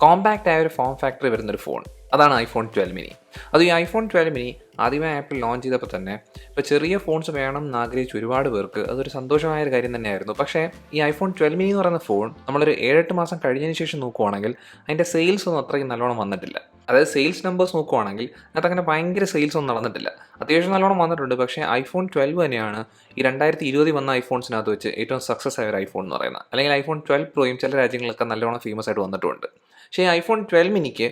Compact ആയ ഒരു form factory വരുന്നൊരു ഫോൺ, അതാണ് ഐഫോൺ 12 മിനി. അത് ഈ ഐഫോൺ 12 മിനി ആദ്യമായി ആപ്പിൾ ലോഞ്ച് ചെയ്തപ്പോൾ തന്നെ ഇപ്പോൾ ചെറിയ ഫോൺസ് വേണം എന്ന് ആഗ്രഹിച്ച ഒരുപാട് പേർക്ക് അതൊരു സന്തോഷമായ ഒരു കാര്യം തന്നെയായിരുന്നു. പക്ഷേ ഈ ഐഫോൺ 12 മിനി എന്ന് പറയുന്ന ഫോൺ നമ്മളൊരു 7-8 മാസം കഴിഞ്ഞതിന് ശേഷം നോക്കുവാണെങ്കിൽ അതിൻ്റെ സെയിൽസ് ഒന്നും അത്രയും നല്ലോണം വന്നിട്ടില്ല. അതായത് സെയിൽസ് നമ്പേഴ്സ് നോക്കുവാണെങ്കിൽ അതിനകത്ത് അങ്ങനെ ഭയങ്കര സെയിൽസ് ഒന്നും നടന്നിട്ടില്ല. അത്യാവശ്യം നല്ലോണം വന്നിട്ടുണ്ട്. പക്ഷേ ഐഫോൺ 12 തന്നെയാണ് ഈ 2020 വന്ന ഐഫോൺസിനകത്ത് വെച്ച് ഏറ്റവും സക്സസ് ആയ ഒരു ഐഫോൺ എന്ന് പറയുന്നത്. അല്ലെങ്കിൽ ഐഫോൺ 12 പ്രോയും ചില രാജ്യങ്ങളൊക്കെ നല്ലോണം ഫേമസ് ആയിട്ട് വന്നിട്ടുണ്ട്. പക്ഷേ ഐഫോൺ 12 മിനിക്ക്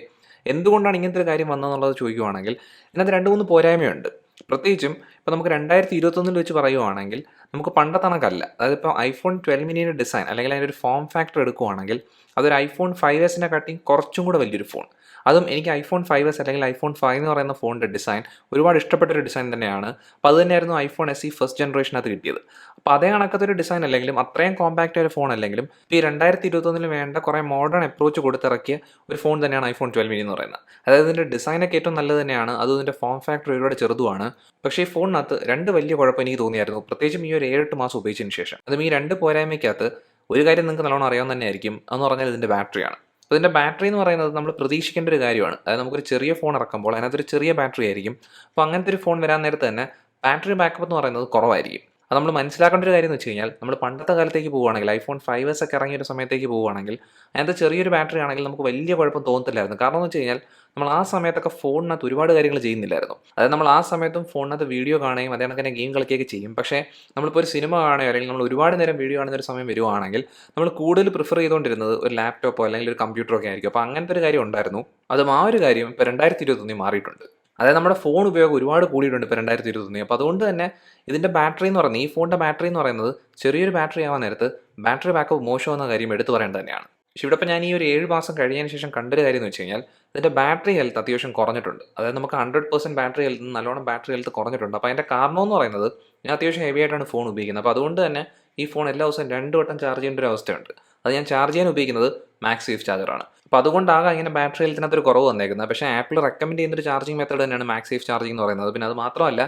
എന്തുകൊണ്ടാണ് ഇങ്ങനത്തെ ഒരു കാര്യം വന്നതെന്നുള്ളത് ചോദിക്കുവാണെങ്കിൽ ഇതിനകത്ത് 2-3 പോരായ്മയുണ്ട്. പ്രത്യേകിച്ചും ഇപ്പോൾ നമുക്ക് 2021 വെച്ച് പറയുവാണെങ്കിൽ നമുക്ക് പണ്ടത്തെ കണക്കല്ല. അതായത് ഇപ്പോൾ ഐഫോൺ 12 മിനിയുടെ ഡിസൈൻ അല്ലെങ്കിൽ അതിൻ്റെ ഒരു ഫോം ഫാക്ടർ എടുക്കുവാണെങ്കിൽ അതൊരു ഐഫോൺ 5S കാട്ടിയും കുറച്ചും കൂടെ വലിയൊരു ഫോൺ. അതും എനിക്ക് ഐഫോൺ 5S അല്ലെങ്കിൽ ഐഫോൺ 5 എന്ന് പറയുന്ന ഫോണിൻ്റെ ഡിസൈൻ ഒരുപാട് ഇഷ്ടപ്പെട്ടൊരു ഡിസൈൻ തന്നെയാണ്. അപ്പോൾ അത് തന്നെയായിരുന്നു ഐഫോൺ SE ഫസ്റ്റ് ജനറേഷനകത്ത് കിട്ടിയത്. അപ്പോൾ അതേ കണക്കത്തൊരു ഡിസൈൻ അല്ലെങ്കിലും അത്രയും കോമ്പാക്റ്റ് ഒരു ഫോൺ അല്ലെങ്കിലും ഈ 2021 വേണ്ട കുറേ മോഡേൺ അപ്രോച്ച് കൊടുത്തിറക്കിയ ഒരു ഫോൺ തന്നെയാണ് ഐഫോൺ 12 മിനി എന്ന് പറയുന്നത്. അതായത് ഇതിൻ്റെ ഡിസൈനൊക്കെ ഏറ്റവും നല്ലത് തന്നെയാണ്, അതും ഇതിൻ്റെ ഫോം ഫാക്ടർ ഒരുപാട് ചെറുതുമാണ്. പക്ഷേ ഈ ഫോണിനകത്ത് 2 വലിയ കുഴപ്പം എനിക്ക് തോന്നിയായിരുന്നു, പ്രത്യേകിച്ചും ഈ ഒരു 7-8 മാസം ഉപയോഗിച്ചതിന് ശേഷം. അതും ഈ 2 പോരായ്മയ്ക്കകത്ത് ഒരു കാര്യം നിങ്ങൾക്ക് നല്ലോണം അറിയാൻ തന്നെയായിരിക്കും, അതെന്ന് പറഞ്ഞാൽ ഇതിൻ്റെ ബാറ്ററിയാണ്. അപ്പോൾ ഇതിൻ്റെ ബാറ്ററി എന്ന് പറയുന്നത് നമ്മൾ പ്രതീക്ഷിക്കേണ്ട ഒരു കാര്യമാണ്. അതായത് നമുക്കൊരു ചെറിയ ഫോൺ ഇറക്കുമ്പോൾ അതിനകത്തൊരു ചെറിയ ബാറ്ററി ആയിരിക്കും. അപ്പോൾ അങ്ങനത്തെ ഒരു ഫോൺ വരാൻ നേരത്ത് തന്നെ ബാറ്ററി ബാക്കപ്പ് എന്ന് പറയുന്നത് കുറവായിരിക്കും. അത് നമ്മൾ മനസ്സിലാക്കേണ്ട ഒരു കാര്യം എന്ന് വെച്ച് കഴിഞ്ഞാൽ നമ്മൾ പണ്ടത്തെ കാലത്തേക്ക് പോവുകയാണെങ്കിൽ ഐഫോൺ 5S ഒക്കെ ഇറങ്ങിയ ഒരു സമയത്തേക്ക് പോവുകയാണെങ്കിൽ അതിനകത്ത് ചെറിയൊരു ബാറ്ററി ആണെങ്കിൽ നമുക്ക് വലിയ കുഴപ്പം തോന്നത്തില്ലായിരുന്നു. കാരണം എന്ന് വെച്ച് കഴിഞ്ഞാൽ നമ്മൾ ആ സമയത്തൊക്കെ ഫോണിനകത്ത് ഒരുപാട് കാര്യങ്ങൾ ചെയ്യുന്നില്ലായിരുന്നു. അതായത് നമ്മൾ ആ സമയത്തും ഫോണിനകത്ത് വീഡിയോ കാണുകയും അതേ കണക്ക് തന്നെ ഗെയിം കളിക്കുകയൊക്കെ ചെയ്യും. പക്ഷേ നമ്മളിപ്പോൾ ഒരു സിനിമ കാണുകയോ അല്ലെങ്കിൽ നമ്മൾ ഒരുപാട് നേരം വീഡിയോ കാണുന്ന ഒരു സമയം വരുവാണെങ്കിൽ നമ്മൾ കൂടുതൽ പ്രിഫർ ചെയ്തുകൊണ്ടിരുന്നത് ഒരു ലാപ്ടോപ്പോ അല്ലെങ്കിൽ ഒരു കമ്പ്യൂട്ടറോ ഒക്കെ ആയിരിക്കും. അപ്പോൾ അങ്ങനത്തെ ഒരു കാര്യം ഉണ്ടായിരുന്നു. അതും ആ ഒരു കാര്യം ഇപ്പോൾ 2021 മാറിയിട്ടുണ്ട്. അതായത് നമ്മുടെ ഫോൺ ഉപയോഗം ഒരുപാട് കൂടിയിട്ടുണ്ട് ഇപ്പോൾ 2021. അപ്പോൾ അതുകൊണ്ട് തന്നെ ഇതിൻ്റെ ബാറ്ററി എന്ന് പറയുന്നത്, ഈ ഫോണിൻ്റെ ബാറ്ററി എന്ന് പറയുന്നത് ചെറിയൊരു ബാറ്ററി ആവാൻ നേരത്ത് ബാറ്ററി ബാക്കപ്പ് മോശമെന്ന കാര്യം എടുത്തു പറയേണ്ടത് തന്നെയാണ്. പക്ഷേ ഇവിടെ ഇപ്പോൾ ഞാൻ ഈ ഒരു 7 മാസം കഴിഞ്ഞതിന് ശേഷം കണ്ടൊരു കാര്യം എന്ന് വെച്ച് കഴിഞ്ഞാൽ ഇതിൻ്റെ ബാറ്ററി ഹെൽത്ത് അത്യാവശ്യം കുറഞ്ഞിട്ടുണ്ട്. അതായത് നമുക്ക് 100% ബാറ്ററി ഹെൽത്ത് നല്ലോണം ബാറ്ററി ഹെൽത്ത് കുറഞ്ഞിട്ടുണ്ട്. അപ്പോൾ അതിൻ്റെ കാരണം എന്ന് പറയുന്നത് ഞാൻ അത്യാവശ്യം ഹെവി ആയിട്ടാണ് ഫോൺ ഉപയോഗിക്കുന്നത്. അപ്പോൾ അതുകൊണ്ട് തന്നെ ഈ ഫോൺ എല്ലാ ദിവസവും 2 വട്ടം ചാർജ് ചെയ്യേണ്ട ഒരു അവസ്ഥയുണ്ട്. അത് ഞാൻ ചാർജ് ചെയ്യാൻ ഉപയോഗിക്കുന്നത് മാക്സ് സേഫ് ചാർജറാണ്. അപ്പോൾ അതുകൊണ്ടാകാം ഇങ്ങനെ ബാറ്ററി ഹെൽത്തിനകത്തൊരു കുറവ് വന്നേക്കുന്നത്. പക്ഷേ ആപ്പിൾ റെക്കമെൻഡ് ചെയ്യുന്നൊരു ചാർജിങ് മെത്തേഡ് തന്നെയാണ് മാക്സ് സേഫ് ചാർജിങ് എന്ന് പറയുന്നത്. പിന്നെ അത് മാത്രമല്ല,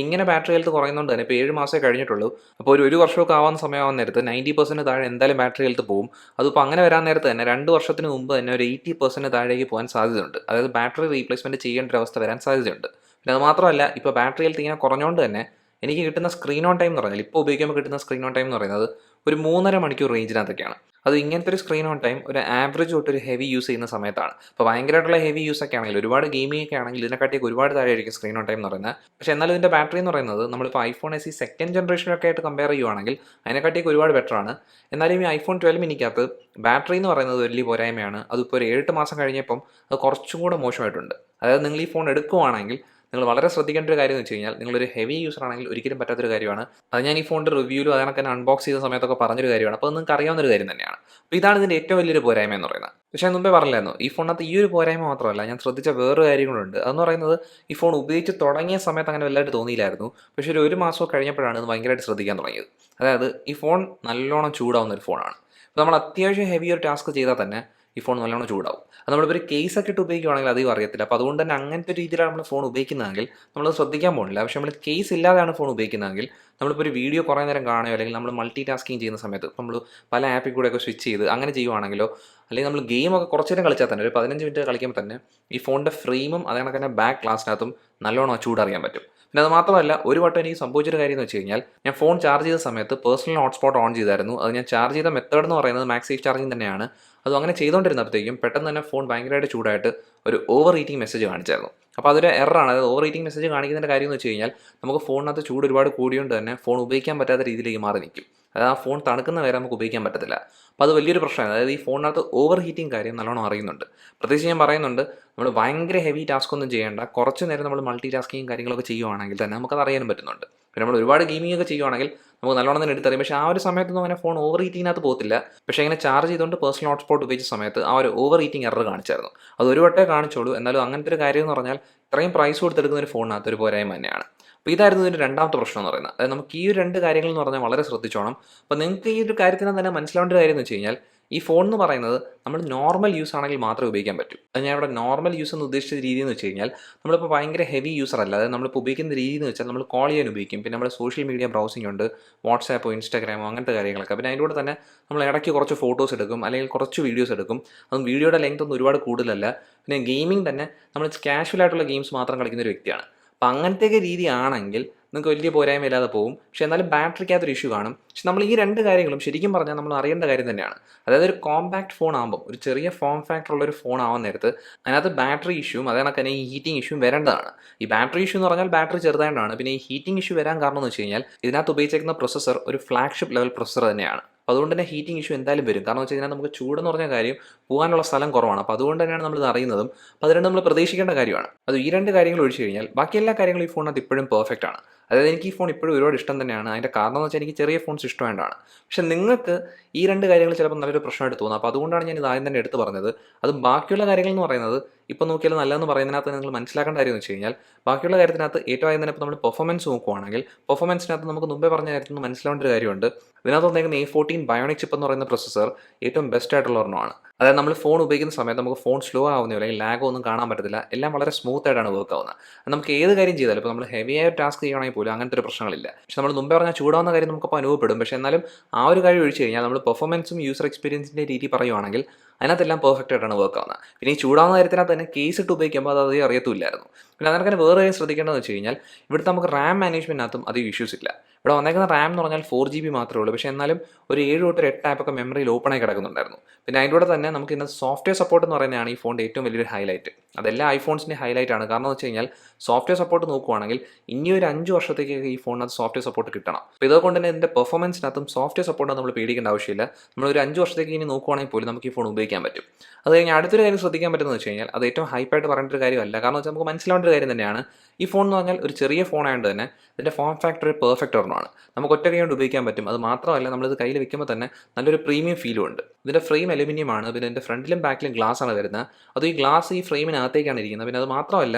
ഇങ്ങനെ ബാറ്ററി ഹെൽത്ത് കുറയുന്നതുകൊണ്ട് തന്നെ ഇപ്പോൾ 7 മാസമേ കഴിഞ്ഞിട്ടുള്ളൂ. അപ്പോൾ ഒരു വർഷമൊക്കെ ആവാൻ സമയമാകുന്ന നേരത്ത് 90% താഴെ എന്തായാലും ബാറ്ററി ഹെൽത്ത് പോകും. അതിപ്പോൾ അങ്ങനെ വരാൻ നേരത്ത് തന്നെ 2 വർഷത്തിന് മുമ്പ് തന്നെ ഒരു 80% താഴേക്ക് പോകാൻ സാധ്യതയുണ്ട്. അതായത് ബാറ്ററി റീപ്ലേസ്മെൻറ്റ് ചെയ്യേണ്ട ഒരു അവസ്ഥ വരാൻ സാധ്യതയുണ്ട്. പിന്നെ അത് മാത്രമല്ല, ഇപ്പോൾ ബാറ്ററി ഹെൽത്ത് ഇങ്ങനെ കുറഞ്ഞുകൊണ്ട് തന്നെ എനിക്ക് കിട്ടുന്ന സ്ക്രീൻ ഓൺ ടൈം എന്ന് പറഞ്ഞാൽ ഇപ്പോൾ ഉപയോഗിക്കുമ്പോൾ കിട്ടുന്ന സ്ക്രീൻ ഓൺ ടൈം എന്ന് പറയുന്നത് ഒരു 3.5 മണിക്കൂർ റേഞ്ചിനകത്തൊക്കെയാണ്. അത് ഇങ്ങനത്തെ ഒരു സ്ക്രീൻ ഓൺ ടൈം ഒരു ആവറേജ് തൊട്ട് ഒരു ഹെവി യൂസ് ചെയ്യുന്ന സമയത്താണ്. ഇപ്പോൾ ഭയങ്കരമായിട്ടുള്ള ഹെവി യൂസ് ഒക്കെ ആണെങ്കിൽ ഒരുപാട് ഗെയിമിംഗ് ഒക്കെ ആണെങ്കിൽ ഇതിനെക്കാട്ടിയൊക്കെ ഒരുപാട് താഴെ ആയിരിക്കും സ്ക്രീൻ ഓൺ ടൈം എന്ന് പറയുന്നത്. പക്ഷേ എന്നാൽ ഇതിൻ്റെ ബാറ്ററി എന്ന് പറയുന്നത് നമ്മളിപ്പോൾ ഐഫോൺ SE സെക്കൻഡ് ജനറേഷനൊക്കെ ആയിട്ട് കമ്പയർ ചെയ്യുവാണെങ്കിൽ അതിനെക്കാട്ടിയൊക്കെ ഒരുപാട് ബെറ്ററാണ്. എന്നാലും ഈ ഐഫോൺ 12 മിനിക്കകത്ത് ബാറ്ററി എന്ന് പറയുന്നത് വലിയ പോരായ്മയാണ്. അതിപ്പോൾ ഒരു 7-8 മാസം കഴിഞ്ഞപ്പം അത് കുറച്ചും കൂടെ മോശമായിട്ടുണ്ട്. അതായത് നിങ്ങൾ ഈ ഫോൺ എടുക്കുവാണെങ്കിൽ നിങ്ങൾ വളരെ ശ്രദ്ധിക്കേണ്ട ഒരു കാര്യം എന്ന് വെച്ച് കഴിഞ്ഞാൽ നിങ്ങളൊരു ഹെവി യൂസർ ആണെങ്കിൽ ഒരിക്കലും പറ്റാത്തൊരു കാര്യമാണ്. അത് ഞാൻ ഈ ഫോണിൻ്റെ റിവ്യൂവിലും അതിനൊക്കെ അൺബോക്സ് ചെയ്ത സമയത്തൊക്കെ പറഞ്ഞൊരു കാര്യമാണ്. അപ്പോൾ അത് നിങ്ങൾക്ക് അറിയാവുന്നൊരു കാര്യം തന്നെയാണ്. അപ്പോൾ ഇതാണ് ഇതിൻ്റെ ഏറ്റവും വലിയൊരു പോരായ്മ എന്ന് പറയുന്നത്. പക്ഷേ ഞാൻ മുമ്പേ പറഞ്ഞില്ലായിരുന്നു, ഈ ഫോണിനകത്ത് ഈ ഒരു പോരായ്മ മാത്രമല്ല, ഞാൻ ശ്രദ്ധിച്ച വേറൊരു കാര്യങ്ങളുണ്ട്. അതെന്ന് പറയുന്നത് ഈ ഫോൺ ഉപയോഗിച്ച് തുടങ്ങിയ സമയത്ത് അങ്ങനെ വലുതായിട്ട് തോന്നിയില്ലായിരുന്നു. പക്ഷേ ഒരു മാസം കഴിഞ്ഞപ്പോഴാണ് ഇത് ഭയങ്കരമായിട്ട് ശ്രദ്ധിക്കാൻ തുടങ്ങിയത്. അതായത് ഈ ഫോൺ നല്ലോണം ചൂടാവുന്ന ഒരു ഫോണാണ്. അപ്പോൾ നമ്മൾ അത്യാവശ്യം ഹെവി ഒരു ടാസ്ക് ചെയ്താൽ തന്നെ ഈ ഫോൺ നല്ലോണം ചൂടാവും. അത് നമ്മളിപ്പോൾ ഒരു കേസൊക്കെ ഇട്ട് ഉപയോഗിക്കുകയാണെങ്കിൽ അധികം അറിയത്തില്ല. അപ്പോൾ അതുകൊണ്ട് തന്നെ അങ്ങനത്തെ രീതിയിലാണ് നമ്മൾ ഫോൺ ഉപയോഗിക്കുന്നതെങ്കിൽ നമ്മളത് ശ്രദ്ധിക്കാൻ പോകുന്നില്ല. പക്ഷേ നമ്മൾ കേസ് ഇല്ലാതെയാണ് ഫോൺ ഉപയോഗിക്കുന്നതെങ്കിൽ നമ്മളിപ്പോൾ ഒരു വീഡിയോ കുറേ നേരം കാണുകയോ അല്ലെങ്കിൽ നമ്മൾ മൾട്ടി ടാസ്കിങ് ചെയ്യുന്ന സമയത്ത് ഇപ്പോൾ നമ്മൾ പല ആപ്പിൽ കൂടെയൊക്കെ സ്വിച്ച് ചെയ്ത് അങ്ങനെ ചെയ്യുവാണെങ്കിലോ അല്ലെങ്കിൽ നമ്മൾ ഗെയിമൊക്കെ കുറച്ച് നേരം കളിച്ചാൽ തന്നെ ഒരു 15 മിനിറ്റ് കളിക്കുമ്പോൾ തന്നെ ഈ ഫോണിൻ്റെ ഫ്രെയിമും അതേ കണക്ക് തന്നെ ബാക്ക് ഗ്ലാസിനകത്തും നല്ലോണം ചൂടറിയാൻ പറ്റും. പിന്നെ അത് മാത്രമല്ല, ഒരു വട്ടം എനിക്ക് സംഭവിച്ചൊരു കാര്യം എന്ന് വെച്ച് കഴിഞ്ഞാൽ ഞാൻ ഫോൺ ചാർജ് ചെയ്ത സമയത്ത് പേഴ്സണൽ ഹോട്ട്സ്പോട്ട് ഓൺ ചെയ്തായിരുന്നു. അത് ഞാൻ ചാർജ് ചെയ്ത മെത്തേഡ് എന്ന് പറയുന്നത് മാക്സ് സേഫ് ചാർജിങ് തന്നെയാണ്. അതും അങ്ങനെ ചെയ്തുകൊണ്ടിരുന്നപ്പോഴത്തേക്കും പെട്ടെന്ന് തന്നെ ഫോൺ ഭയങ്കരമായിട്ട് ചൂടായിട്ട് ഒരു ഓവർ ഹീറ്റിംഗ് മെസ്സേജ് കാണിച്ചായിരുന്നു. അപ്പോൾ അതൊരു എററാണ്. അതായത് ഓവർ ഹീറ്റിംഗ് മെസ്സേജ് കാണിക്കുന്നതിൻ്റെ കാര്യം എന്ന് വെച്ച് കഴിഞ്ഞാൽ നമുക്ക് ഫോണിനകത്ത് ചൂട് ഒരുപാട് കൂടിയോണ്ട് തന്നെ ഫോൺ ഉപയോഗിക്കാൻ പറ്റാത്ത രീതിയിലേക്ക് മാറി നിൽക്കും. അതായത് ആ ഫോൺ തണുക്കുന്ന വരെ നമുക്ക് ഉപയോഗിക്കാൻ പറ്റത്തില്ല. അപ്പോൾ അത് വലിയൊരു പ്രശ്നമാണ്. അതായത് ഈ ഫോണിനകത്ത് ഓവർ ഹീറ്റിംഗ് കാര്യം നല്ലോണം അറിയുന്നുണ്ട്. പ്രത്യേകിച്ച് ഞാൻ പറയുന്നുണ്ട്, നമ്മൾ ഭയങ്കര ഹെവി ടാസ്ക് ഒന്നും ചെയ്യേണ്ട, കുറച്ച് നേരം നമ്മൾ മൾട്ടി ടാസ്കിങ് കാര്യങ്ങളൊക്കെ ചെയ്യുവാണെങ്കിൽ തന്നെ നമുക്കത് അറിയാനും പറ്റുന്നുണ്ട്. പിന്നെ നമ്മൾ ഒരുപാട് ഗെയിമിംഗ് ഒക്കെ ചെയ്യുവാണെങ്കിൽ നമുക്ക് നല്ലോണം തന്നെ എടുത്തറിയാം. പക്ഷേ ആ ഒരു സമയത്തൊന്നും അങ്ങനെ ഫോൺ ഓവർ ഹീറ്റിങ്ങിനകത്ത് പോകത്തില്ല. പക്ഷേ ഇങ്ങനെ ചാർജ് ചെയ്തുകൊണ്ട് പേഴ്സണൽ ഹോട്ട്സ്പോട്ട് ഉപയോഗിച്ച സമയത്ത് ആ ഒരു ഓവർ ഹീറ്റിംഗ് എറർ കാണിച്ചായിരുന്നു. അത് ഒരു വട്ടേ കാണിച്ചോളൂ. എന്നാലും അങ്ങനത്തെ ഒരു കാര്യം എന്ന് പറഞ്ഞാൽ ഇത്രയും പ്രൈസ് കൊടുത്തെടുക്കുന്ന ഒരു ഫോണിനകത്ത് ഒരു പോരായ്മ തന്നെയാണ്. അപ്പോൾ ഇതായിരുന്നു ഇതിൻ്റെ രണ്ടാമത്തെ പ്രശ്നം എന്ന് പറയുന്നത്. അതായത് നമുക്ക് ഈ ഒരു 2 കാര്യങ്ങൾ എന്ന് പറഞ്ഞാൽ വളരെ ശ്രദ്ധിച്ചോണം. അപ്പോൾ നിങ്ങൾക്ക് ഈ ഒരു കാര്യത്തിന് തന്നെ മനസ്സിലാവേണ്ട ഒരു കാര്യം എന്ന് വെച്ച് കഴിഞ്ഞാൽ ഈ ഫോൺ എന്ന് പറയുന്നത് നമ്മൾ നോർമൽ യൂസ് ആണെങ്കിൽ മാത്രമേ ഉപയോഗിക്കാൻ പറ്റൂ. അത് ഞാൻ ഇവിടെ നോർമൽ യൂസ് എന്ന് ഉദ്ദേശിച്ച രീതി എന്ന് വെച്ച് കഴിഞ്ഞാൽ നമ്മളിപ്പോൾ ഭയങ്കര ഹെവി യൂസർ അല്ല. അതായത് നമ്മളിപ്പോൾ ഉപയോഗിക്കുന്ന രീതി എന്ന് വെച്ചാൽ നമ്മൾ കോൾ ചെയ്യാൻ ഉപയോഗിക്കും, പിന്നെ നമ്മുടെ സോഷ്യൽ മീഡിയ ബ്രൗസിംഗ് ഉണ്ട്, വാട്സാപ്പോ ഇൻസ്റ്റാഗ്രാമോ അങ്ങനത്തെ കാര്യങ്ങളൊക്കെ. പിന്നെ അതിൻ്റെ കൂടെ തന്നെ നമ്മൾ ഇടയ്ക്ക് കുറച്ച് ഫോട്ടോസ് എടുക്കും, അല്ലെങ്കിൽ കുറച്ച് വീഡിയോസ് എടുക്കും. അതും വീഡിയോയുടെ ലെങ്ത് ഒന്നും ഒരുപാട് കൂടുതലല്ല. പിന്നെ ഗെയിമിംഗ് തന്നെ നമ്മൾ കാഷ്വൽ ആയിട്ടുള്ള ഗെയിംസ് മാത്രം കളിക്കുന്ന ഒരു വ്യക്തിയാണ്. അപ്പം അങ്ങനത്തെയൊക്കെ രീതി ആണെങ്കിൽ നിങ്ങൾക്ക് വലിയ പോരായ്മ ഇല്ലാതെ പോകും. പക്ഷേ എന്നാലും ബാറ്ററിക്കകത്തൊരു ഇഷ്യൂ കാണും. പക്ഷെ നമ്മൾ ഈ രണ്ട് കാര്യങ്ങളും ശരിക്കും പറഞ്ഞാൽ നമ്മൾ അറിയേണ്ട കാര്യം തന്നെയാണ്. അതായത് ഒരു കോമ്പാക്ട് ഫോൺ ആകുമ്പോൾ, ഒരു ചെറിയ ഫോം ഫാക്ടർ ഉള്ള ഒരു ഫോൺ ആവാൻ നേരത്ത് അതിനകത്ത് ബാറ്ററി ഇഷ്യൂവും അതേ കണക്ക് തന്നെ ഈ ഹീറ്റിംഗ് ഇഷ്യൂവും വരേണ്ടതാണ്. ഈ ബാറ്ററി ഇഷ്യൂ എന്ന് പറഞ്ഞാൽ ബാറ്ററി ചെറുതായിട്ടാണ്. പിന്നെ ഈ ഹീറ്റിംഗ് ഇഷ്യൂ വരാൻ കാരണം എന്ന് വെച്ച് കഴിഞ്ഞാൽ ഇതിനകത്ത് ഉപയോഗിച്ചിരിക്കുന്ന പ്രൊസസ്സർ ഒരു ഫ്ലാഗ്ഷിപ്പ് ലെവൽ പ്രൊസസ്സർ തന്നെയാണ്. അപ്പോൾ അതുകൊണ്ട് തന്നെ ഹീറ്റിംഗ് ഇഷ്യൂ എന്തായാലും വരും. കാരണം വെച്ച് കഴിഞ്ഞാൽ നമുക്ക് ചൂടെന്ന് പറഞ്ഞ കാര്യം പോകാനുള്ള സ്ഥലം കുറവാണ്. അപ്പോൾ അതുകൊണ്ട് തന്നെയാണ് നമ്മളിത് അറിയുന്നതും. അപ്പോൾ അത് രണ്ടും നമ്മൾ പ്രതീക്ഷിക്കേണ്ട കാര്യമാണ്. അത് ഈ രണ്ട് കാര്യങ്ങൾ ഒഴിച്ച് കഴിഞ്ഞാൽ ബാക്കി എല്ലാ കാര്യങ്ങളും ഈ ഫോണിനകത്ത് ഇപ്പോഴും പെർഫെക്റ്റ് ആണ്. അതായത് എനിക്ക് ഈ ഫോൺ ഇപ്പോഴും ഒരുപാട് ഇഷ്ടം തന്നെയാണ്. അതിൻ്റെ കാരണം എന്ന് വെച്ചാൽ എനിക്ക് ചെറിയ ഫോൺസ് ഇഷ്ടമായിട്ടാണ്. പക്ഷേ നിങ്ങൾക്ക് ഈ രണ്ട് കാര്യങ്ങൾ ചിലപ്പോൾ നല്ലൊരു പ്രശ്നമായിട്ട് തോന്നും. അപ്പോൾ അതുകൊണ്ടാണ് ഞാൻ ഇത് ആദ്യം തന്നെ എടുത്ത് പറഞ്ഞത്. അതും ബാക്കിയുള്ള കാര്യങ്ങൾ എന്ന് പറയുന്നത് ഇപ്പോൾ നോക്കിയാൽ നല്ലതെന്ന് പറയുന്നതിനകത്ത് നിങ്ങൾ മനസ്സിലാക്കേണ്ട കാര്യം എന്ന് വെച്ച് കഴിഞ്ഞാൽ ബാക്കിയുള്ള കാര്യത്തിനകത്ത് ഏറ്റവും ആദ്യം തന്നെ ഇപ്പോൾ നമ്മൾ പെർഫോമൻസ് നോക്കുവാണെങ്കിൽ പെർഫോമൻസിനകത്ത് നമുക്ക് മുമ്പേ പറഞ്ഞ കാര്യത്തിൽ നിന്ന് മനസ്സിലാവേണ്ട ഒരു കാര്യമുണ്ട്. ഇതിനകത്ത് വന്നേക്കുന്ന A14 ബയോണിക് ചിപ്പ് എന്ന് പറയുന്ന പ്രൊസസ്സർ ഏറ്റവും ബെസ്റ്റ് ആയിട്ടുള്ള ഒരെണ്ണമാണ്. അതായത് നമ്മൾ ഫോൺ ഉപയോഗിക്കുന്ന സമയത്ത് നമുക്ക് ഫോൺ സ്ലോ ആവുന്നോ അല്ലെങ്കിൽ ലാഗോ ഒന്നും കാണാൻ പറ്റത്തില്ല. എല്ലാം വളരെ സ്മൂത്ത് ആയിട്ടാണ് വർക്ക് ആവുന്നത്. നമുക്ക് ഏത് കാര്യം ചെയ്താലും ഇപ്പോൾ നമ്മൾ ഹെവി ആയ ടാസ്ക് ചെയ്യുകയാണെങ്കിൽ പോലും അങ്ങനത്തെ ഒരു പ്രശ്നങ്ങളില്ല. പക്ഷേ നമ്മൾ മുമ്പേ പറഞ്ഞാൽ ചൂടാവുന്ന കാര്യം നമുക്കപ്പോൾ അനുഭവപ്പെടും. പക്ഷേ എന്നാലും ആ ഒരു കാര്യം ഒഴിച്ച് കഴിഞ്ഞാൽ നമ്മൾ പെർഫോമൻസും യൂസർ എക്സ്പീരിയൻസിൻ്റെ രീതി പറയുവാണെങ്കിൽ അതിനകത്തെല്ലാം പെർഫെക്റ്റ് ആയിട്ടാണ് വർക്ക് ആവുന്നത്. പിന്നെ ഈ ചൂടാവുന്ന കാര്യത്തിനകത്ത് തന്നെ കേസ് ഇട്ട് ഉപയോഗിക്കുമ്പോൾ അത് അധികം അറിയത്തുമില്ലായിരുന്നു. പിന്നെ അതിനൊക്കെ വേറെ കാര്യം ശ്രദ്ധിക്കേണ്ടതെന്ന് വെച്ച് കഴിഞ്ഞാൽ ഇവിടുത്തെ നമുക്ക് റാം മാനേജ്മെൻറ്റിനകത്തും അധികം ഇഷ്യൂസ് ഇല്ല. ഇവിടെ വന്നേക്കുന്ന റാം എന്ന് പറഞ്ഞാൽ 4GB മാത്രമേ ഉള്ളൂ. പക്ഷേ എന്നാലും ഒരു 7 തൊട്ട് 8 ആപ്പൊക്കെ മെമ്മറിയിൽ ഓപ്പണായി കിടക്കുന്നുണ്ടായിരുന്നു. പിന്നെ അതിൻ്റെ കൂടെ തന്നെ നമുക്ക് ഇന്ന് സോഫ്റ്റ്വെയർ സപ്പോർട്ട് എന്ന് പറയുന്നതാണ് ഈ ഫോണിൻ്റെ ഏറ്റവും വലിയൊരു ഹൈലൈറ്റ്. അതെല്ലാം ഐഫോൺസിൻ്റെ ഹൈലൈറ്റ് ആണ്. കാരണം എന്ന് വെച്ച് കഴിഞ്ഞാൽ സോഫ്റ്റ്വെയർ സപ്പോർട്ട് നോക്കുവാണെങ്കിൽ ഇനി ഒരു 5 വർഷത്തേക്ക് ഈ ഫോണിനകത്ത് സോഫ്റ്റ്വെയർ സപ്പോർട്ട് കിട്ടണം. അപ്പോൾ ഇതുകൊണ്ട് തന്നെ ഇതിൻ്റെ പെർഫോമൻസിനകത്തും സോഫ്റ്റ്വെയർ സപ്പോർട്ട് നമ്മൾ പേടിക്കേണ്ട ആവശ്യമില്ല. നമ്മളൊരു 5 വർഷത്തേക്ക് ഇനി നോക്കുവാണെങ്കിൽ പോലും നമുക്ക് ഈ ഫോൺ ഉപയോഗിക്കാൻ പറ്റും. അത് കഴിഞ്ഞ് അടുത്തൊരു കാര്യം ശ്രദ്ധിക്കാൻ പറ്റുന്നത് വെച്ച് കഴിഞ്ഞാൽ അത് ഏറ്റവും ഹൈപ്പായിട്ട് പറയേണ്ട ഒരു കാര്യമല്ല. കാരണം വെച്ചാൽ നമുക്ക് മനസ്സിലാവേണ്ട ഒരു കാര്യം തന്നെയാണ്. ഈ ഫോൺ എന്ന് പറഞ്ഞാൽ ഒരു ചെറിയ ഫോൺ ആയതുകൊണ്ട് തന്നെ ഇതിൻ്റെ ഫോം ഫാക്ടർ ഒരു പെർഫെക്റ്റ് ഒരെണ്ണമാണ്. നമുക്ക് ഒറ്റ കൈ കൊണ്ട് ഉപയോഗിക്കാൻ പറ്റും. അത് മാത്രമല്ല നമ്മളിത് കയ്യിൽ വെക്കുമ്പോൾ തന്നെ നല്ലൊരു പ്രീമിയം ഫീലും ഉണ്ട്. ഇതിൻ്റെ ഫ്രെയിം അലുമിനിയം ആണ്. പിന്നെ ഇതിൻ്റെ ഫ്രണ്ടിലും ബാക്കിലും ഗ്ലാസ് ആണ് വരുന്നത്. അത് ഈ ഗ്ലാസ് ഈ ഫ്രെയിമിനകത്തേക്കാണ് ഇരിക്കുന്നത്. പിന്നെ അത് മാത്രമല്ല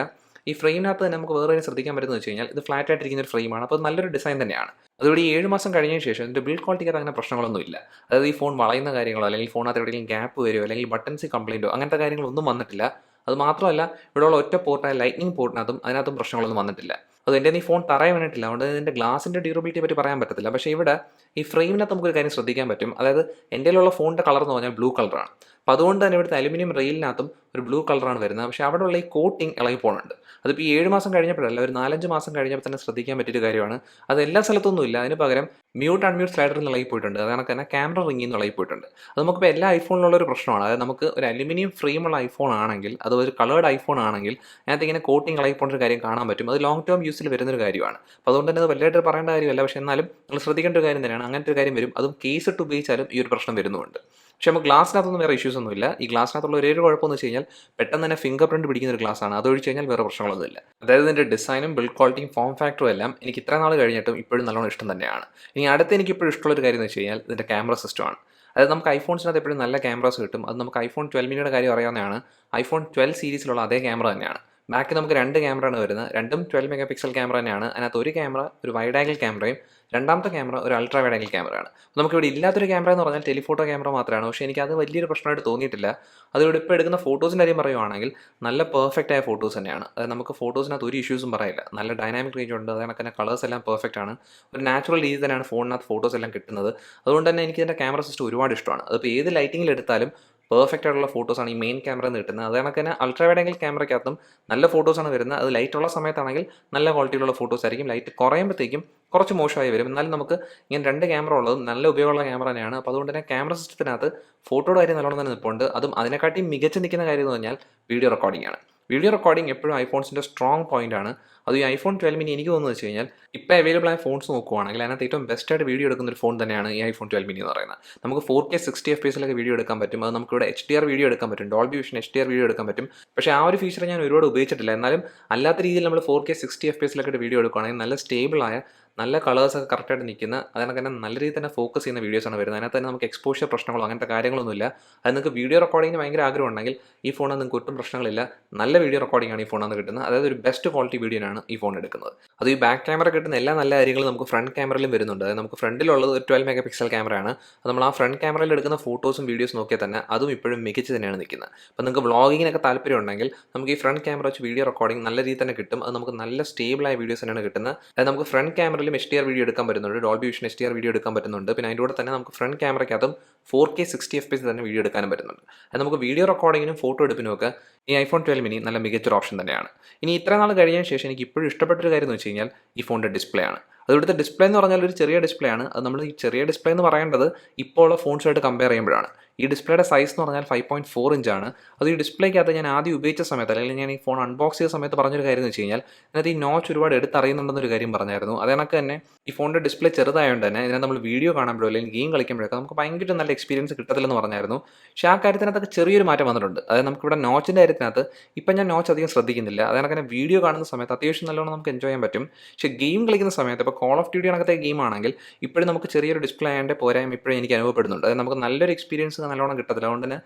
ഈ ഫ്രെയിമിനകത്ത് തന്നെ നമുക്ക് വേറെ ശ്രദ്ധിക്കാൻ പറ്റുന്നത് വെച്ച് കഴിഞ്ഞാൽ ഇത് ഫ്ലാറ്റ് ആയിട്ടിരിക്കുന്ന ഒരു ഫ്രെയിമാണ്. അപ്പോൾ നല്ലൊരു ഡിസൈൻ തന്നെയാണ്. അതുകൂടി 7 മാസം കഴിഞ്ഞതിന് ശേഷം ഇതിൻ്റെ ബിൽഡ് ക്വാളിറ്റിക്ക് അങ്ങനെ പ്രശ്നങ്ങളൊന്നുമില്ല. അതായത് ഈ ഫോൺ വളയുന്ന കാര്യങ്ങളോ അല്ലെങ്കിൽ ഫോണിനകത്ത് എവിടെയെങ്കിലും ഗ്യാപ്പ് വരുമോ അല്ലെങ്കിൽ ബട്ടൺസ് കംപ്ലയിൻറ്റോ അങ്ങനത്തെ കാര്യങ്ങളൊന്നും വന്നിട്ടില്ല. അത് മാത്രമല്ല ഇവിടെയുള്ള ഒറ്റ പോർട്ടായ ലൈറ്റ്നിങ് പോർട്ടിനകത്തും പ്രശ്നങ്ങളൊന്നും വന്നിട്ടില്ല. അത് എൻ്റെ ഈ ഫോൺ തറയാൻ വേണ്ടിയിട്ടില്ല. അതുകൊണ്ട് ഇതിൻ്റെ ഗ്ലാസിൻ്റെ ഡ്യൂറബിലിറ്റിയെ പറ്റി പറയാൻ പറ്റത്തില്ല. പക്ഷേ ഇവിടെ ഈ ഫ്രെയിമിനകത്ത് നമുക്കൊരു കാര്യം ശ്രദ്ധിക്കാൻ പറ്റും. അതായത് എൻ്റെ കയ്യിലുള്ള ഫോണിൻ്റെ കളർ എന്ന് പറഞ്ഞാൽ ബ്ലൂ കളറാണ്. അപ്പോൾ അതുകൊണ്ട് തന്നെ ഇവിടുത്തെ അലുമിനിയം റെയിലിനകത്തും ഒരു ബ്ലൂ കളറാണ് വരുന്നത്. പക്ഷേ അവിടെയുള്ള ഈ കോട്ടിങ് ഇളകി പോകുന്നുണ്ട്. അതിപ്പോൾ ഈ 7 മാസം കഴിഞ്ഞപ്പോഴല്ല, ഒരു 4-5 മാസം കഴിഞ്ഞപ്പോൾ തന്നെ ശ്രദ്ധിക്കാൻ പറ്റിയൊരു കാര്യമാണ്. അത് എല്ലാ സ്ഥലത്തൊന്നും ഇല്ല. അതിന് പകരം മ്യൂട്ട് അൺമ്യൂട്ട് സ്ലൈഡറിൽ നിന്ന് ഇളകി പോയിട്ടുണ്ട്. അത് കണക്ക് തന്നെ ക്യാമറ റിങ്ങിൽ നിന്ന് ഇളകി പോയിട്ടുണ്ട്. അത് നമുക്കിപ്പോൾ എല്ലാ ഐഫോണിലുള്ള ഒരു പ്രശ്നമാണ്. അതായത് നമുക്ക് ഒരു അലുമിനിയം ഫ്രെയിമുള്ള ഐഫോൺ ആണെങ്കിൽ, അത് ഒരു കളേർഡ് ഐഫോൺ ആണെങ്കിൽ അതിനകത്ത് ഇങ്ങനെ കോട്ടിങ് ഇളകി പോകുന്ന ഒരു കാര്യം കാണാൻ പറ്റും. അത് ലോങ് ടേം യൂസിൽ വരുന്നൊരു കാര്യമാണ്. അപ്പോൾ അതുകൊണ്ട് തന്നെ അത് വലുതായിട്ട് പറയേണ്ട കാര്യമല്ല. പക്ഷേ എന്നാലും നിങ്ങൾ ശ്രദ്ധിക്കേണ്ട ഒരു കാര്യം തന്നെയാണ്. അങ്ങനത്തെ ഒരു കാര്യം വരും. അതും കേസ് ഇട്ട് ഉപയോഗിച്ചാലും ഈ ഒരു പ്രശ്നം വരുന്നുണ്ട്. പക്ഷേ നമുക്ക് ഗ്ലാസിനകത്തൊന്നും വേറെ ഇഷ്യൂസ് ഒന്നുമില്ല. ഈ ഗ്ലാസിനകത്തുള്ള ഒരു കുഴപ്പമെന്ന് വെച്ച് കഴിഞ്ഞാൽ പെട്ടെന്ന് തന്നെ ഫിംഗർ പ്രിന്റ് പിടിക്കുന്ന ഒരു ഗ്ലാസ്സാണ്. അതൊഴിച്ച് കഴിഞ്ഞാൽ വേറെ പ്രശ്നങ്ങളൊന്നുമില്ല. അതായത് ഇതിൻ്റെ ഡിസൈനും ബിൽഡ് ക്വാളിറ്റിയും ഫോം ഫാക്ടറും എല്ലാം എനിക്ക് ഇത്ര നാൾ കഴിഞ്ഞിട്ടും ഇപ്പോഴും നല്ലോണം ഇഷ്ടം തന്നെയാണ്. ഇനി അടുത്ത് എനിക്ക് ഇപ്പോഴും ഇഷ്ടമുള്ളൊരു കാര്യം എന്ന് വെച്ച് കഴിഞ്ഞാൽ ഇതിൻ്റെ ക്യാമറ സിസ്റ്റമാണ്. അതായത് നമുക്ക് ഐഫോൺസിനകത്ത് എപ്പോഴും നല്ല ക്യാമറാസ് കിട്ടും. അത് നമുക്ക് iPhone 12 miniയുടെ കാര്യം അറിയാവുന്നതാണ്. iPhone 12 സീരീസിലുള്ള അതേ ക്യാമറ തന്നെയാണ്. ബാക്കിൽ നമുക്ക് 2 ക്യാമറയാണ് വരുന്നത്. രണ്ടും 12 മെഗാ പിക്സൽ ക്യാമറ തന്നെയാണ്. അതിനകത്ത് ഒരു ക്യാമറ ഒരു വൈഡ് ആംഗിൾ ക്യാമറയും രണ്ടാമത്തെ ക്യാമറ ഒരു അൾട്രാ വൈഡ് ആംഗിൾ ക്യാമറയാണ്. നമുക്കിവിടെ ഇല്ലാത്തൊരു ക്യാമറ എന്ന് പറഞ്ഞാൽ ടെലിഫോട്ടോ ക്യാമറ മാത്രമാണ്. പക്ഷേ എനിക്കത് വലിയൊരു പ്രശ്നമായിട്ട് തോന്നിയിട്ടില്ല. അതിവിടെ ഇപ്പോൾ എടുക്കുന്ന ഫോട്ടോസിൻ്റെ കാര്യം പറയുവാണെങ്കിൽ നല്ല പെർഫെക്റ്റ് ആയ ഫോട്ടോസ് തന്നെയാണ്. അതായത് നമുക്ക് ഫോട്ടോസിനകത്ത് ഒരു ഇഷ്യൂസും പറയില്ല. നല്ല ഡൈനാമിക് റേഞ്ച് ഉണ്ട്. അതുകൊണ്ട് തന്നെ കളേഴ്സ് എല്ലാം പെർഫെക്റ്റ് ആണ്. ഒരു നാച്ചുറൽ രീതി തന്നെയാണ് ഫോണിനകത്ത് ഫോട്ടോസ് എല്ലാം കിട്ടുന്നത്. അതുകൊണ്ട് തന്നെ എനിക്ക് ഇതിൻ്റെ ക്യാമറ സിസ്റ്റം ഒരുപാട് ഇഷ്ടമാണ്. അതിപ്പോൾ ഏത് ലൈറ്റിങ്ങിൽ എടുത്താലും പെർഫെക്റ്റ് ആയിട്ടുള്ള ഫോട്ടോസാണ് ഈ മെയിൻ ക്യാമറയിൽ നിന്ന് കിട്ടുന്നത്. അത് കണക്ക് തന്നെ അൾട്രാ വൈഡ് ആംഗിൾ ക്യാമറയ്ക്കകത്തും നല്ല ഫോട്ടോസാണ് വരുന്നത്. അത് ലൈറ്റ് ഉള്ള സമയത്താണെങ്കിൽ നല്ല ക്വാളിറ്റിയിലുള്ള ഫോട്ടോസ് ആയിരിക്കും. ലൈറ്റ് കുറയുമ്പോഴത്തേക്കും കുറച്ച് മോശമായി വരും. എന്നാലും നമുക്ക് ഇങ്ങനെ 2 ക്യാമറ ഉള്ളതും നല്ല ഉപയോഗമുള്ള ക്യാമറ തന്നെയാണ്. അപ്പോൾ അതുകൊണ്ട് തന്നെ ക്യാമറ സിസ്റ്റത്തിനകത്ത് ഫോട്ടോയുടെ കാര്യം നല്ലോണം തന്നെ നിൽപ്പുണ്ട്. അതും അതിനെക്കാട്ടി മികച്ച് നിൽക്കുന്ന കാര്യം എന്ന് പറഞ്ഞാൽ വീഡിയോ റെക്കോർഡിംഗ് ആണ്. വീഡിയോ റെക്കോർഡിംഗ് എപ്പോഴും ഐഫോൺസിൻ്റെ സ്ട്രോങ് പോയിന്റ് ആണ്. അത് ഈ iPhone 12 mini എനിക്ക് തോന്നുന്നത് വെച്ച് കഴിഞ്ഞാൽ ഇപ്പോൾ അവൈലബിൾ ആയ ഫോൺസ് നോക്കുവാണെങ്കിൽ അതിനകത്ത് ഏറ്റവും ബെസ്റ്റായിട്ട് വീഡിയോ എടുക്കുന്ന ഒരു ഫോൺ തന്നെയാണ് ഈ iPhone 12 mini എന്ന് പറയുന്നത്. നമുക്ക് 4K 60 FPS വീഡിയോ എടുക്കാൻ പറ്റും. അത് നമുക്കിവിടെ HDR വീഡിയോ എടുക്കാൻ പറ്റും. ഡോൾബി വിഷൻ HDR വീഡിയോ എടുക്കാൻ പറ്റും. പക്ഷേ ആ ഒരു ഫീച്ചർ ഞാൻ ഒരുപാട് ഉപയോഗിച്ചിട്ടില്ല. എന്നാലും അല്ലാത്ത രീതിയിൽ നമ്മൾ 4K 60 FPS വീഡിയോ എടുക്കുകയാണെങ്കിൽ നല്ല സ്റ്റേബിളായ നല്ല കളേഴ്സൊക്കെ കറക്റ്റായിട്ട് നിൽക്കുന്ന, അതിനൊക്കെ തന്നെ നല്ല രീതിയിൽ തന്നെ ഫോക്കസ് ചെയ്യുന്ന വീഡിയോസാണ് വരുന്നത്. അതിനകത്ത് തന്നെ നമുക്ക് എക്സ്പോഷർ പ്രശ്നങ്ങളോ അങ്ങനത്തെ കാര്യങ്ങളൊന്നുമില്ല. അത് നിങ്ങൾക്ക് വീഡിയോ റെക്കോർഡിങ്ങിന് ഭയങ്കര ആഗ്രഹം ഉണ്ടെങ്കിൽ ഈ ഫോണിൽ നിങ്ങൾക്ക് ഒട്ടും പ്രശ്നങ്ങളില്ല. നല്ല വീഡിയോ റെക്കോർഡിംഗ് ആണ് ഈ ഫോണിൽ നിന്ന് കിട്ടുന്നത്. അതായത് ഒരു ബെസ്റ്റ് ക്വാളിറ്റി വീഡിയോയാണ് ഈ ഫോൺ എടുക്കുന്നത്. അത് ഈ ബാക്ക് ക്യാമറ കിട്ടുന്ന എല്ലാ നല്ല കാര്യങ്ങളും നമുക്ക് ഫ്രണ്ട് ക്യാമറയിലും വരുന്നുണ്ട്. അതായത് നമുക്ക് ഫ്രണ്ടിലുള്ളത് ഒരു 12 മെഗാ പിക്സൽ ക്യാമറയാണ്. അത് നമ്മൾ ആ ഫ്രണ്ട് ക്യാമറയിൽ എടുക്കുന്ന ഫോട്ടോസും വീഡിയോസും നോക്കിയാൽ തന്നെ അതും ഇപ്പോഴും മികച്ച് തന്നെയാണ് നിൽക്കുന്നത്. അപ്പോൾ നിങ്ങൾക്ക് വ്ളോഗിങ്ങിനൊക്കെ താല്പര്യം ഉണ്ടെങ്കിൽ നമുക്ക് ഈ ഫ്രണ്ട് ക്യാമറ വെച്ച് വീഡിയോ റെക്കോർഡിംഗ് നല്ല രീതിയിൽ തന്നെ കിട്ടും. അത് നമുക്ക് നല്ല സ്റ്റേബിളായ വീഡിയോസ് തന്നെയാണ് കിട്ടുന്നത്. അതായത് നമുക്ക് ഫ്രണ്ട് ക്യാമറയിലും HDR വീഡിയോ എടുക്കാൻ പറ്റുന്നുണ്ട്, ഡോൾബി വിഷൻ HDR വീഡിയോ എടുക്കാൻ പറ്റുന്നുണ്ട്. പിന്നെ അതിൻ്റെ കൂടെ തന്നെ നമുക്ക് ഫ്രണ്ട് ക്യാമറയ്ക്കകത്തും 4K 60 FPS തന്നെ വീഡിയോ എടുക്കാനും പറ്റുന്നുണ്ട്. അത് നമുക്ക് വീഡിയോ റെക്കോർഡിങ്ങിനും ഫോട്ടോ എടുപ്പിനും ഒക്കെ ഈ iPhone 12 mini നല്ല മികച്ചൊരു ഓപ്ഷൻ തന്നെയാണ്. ഇനി ഇത്ര നാൾ കഴിഞ്ഞതിന് ശേഷം എനിക്ക് ഇപ്പോഴും ഇഷ്ടപ്പെട്ടൊരു കാര്യം എന്ന് വെച്ച് കഴിഞ്ഞാൽ ഈ ഫോണിൻ്റെ ഡിസ്പ്ലേ ആണ്. അതിവിടുത്തെ ഡിസ്പ്ലേ എന്ന് പറഞ്ഞാൽ ഒരു ചെറിയ ഡിസ്പ്ലേ ആണ്. അത് നമ്മൾ ഈ ചെറിയ ഡിസ്പ്ലേ എന്ന് പറയേണ്ടത് ഇപ്പോൾ ഉള്ള ഫോൺസുമായിട്ട് കമ്പയർ ചെയ്യുമ്പോഴാണ്. ഈ ഡിസ്പ്ലേയുടെ സൈസ് എന്ന് പറഞ്ഞാൽ 5.4 ഇഞ്ചാണ്. അത് ഈ ഡിസ്പ്ലേക്കകത്ത് ഞാൻ ആദ്യം ഉപയോഗിച്ച സമയത്ത്, അല്ലെങ്കിൽ ഞാൻ ഈ ഫോൺ അൺബോക്സ് ചെയ്ത സമയത്ത് പറഞ്ഞൊരു കാര്യം എന്ന് വെച്ച് കഴിഞ്ഞാൽ ഇതിനകത്ത് ഈ നോച്ച് ഒരുപാട് എടുത്തറിയുന്നുണ്ടെന്നൊരു കാര്യം പറഞ്ഞായിരുന്നു. അതേണക്ക് തന്നെ ഈ ഫോണിൻ്റെ ഡിസ്പ്ലേ ചെറുതായതുകൊണ്ട് തന്നെ ഇതിനകത്ത് നമ്മൾ വീഡിയോ കാണുമ്പോഴോ അല്ലെങ്കിൽ ഗെയിം കളിക്കുമ്പോഴൊക്കെ നമുക്ക് ഭയങ്കര നല്ല എക്സ്പീരിയൻസ് കിട്ടത്തില്ലെന്ന് പറഞ്ഞായിരുന്നു. പക്ഷേ ആ കാര്യത്തിനകത്തൊക്കെ ചെറിയൊരു മാറ്റം വന്നിട്ടുണ്ട്. അതായത് നമുക്കിവിടെ നോച്ചിൻ്റെ കാര്യത്തിനകത്ത് ഇപ്പം ഞാൻ നോച്ച് അധികം ശ്രദ്ധിക്കുന്നില്ല. അതേണക്ക് തന്നെ വീഡിയോ കാണുന്ന സമയത്ത് അത്യാവശ്യം നല്ലോണം നമുക്ക് എൻജോയ് ചെയ്യാൻ പറ്റും. പക്ഷേ ഗെയിം കളിക്കുന്ന സമയത്ത് ഇപ്പോൾ കോൾ ഓഫ് ഡ്യൂട്ടി കണക്കത്തെ ഗെയിം ആണെങ്കിൽ ഇപ്പോഴും നമുക്ക് ചെറിയൊരു ഡിസ്പ്ലേ ആയതിൻ്റെ പോരായ്മ ഇപ്പോഴും എനിക്ക് അനുഭവപ്പെടുന്നുണ്ട്. അതായത് നമുക്ക് നല്ലൊരു എക്സ്പീരിയൻസ് നല്ലോണം കിട്ടത്തില്ല. അതുകൊണ്ട് തന്നെ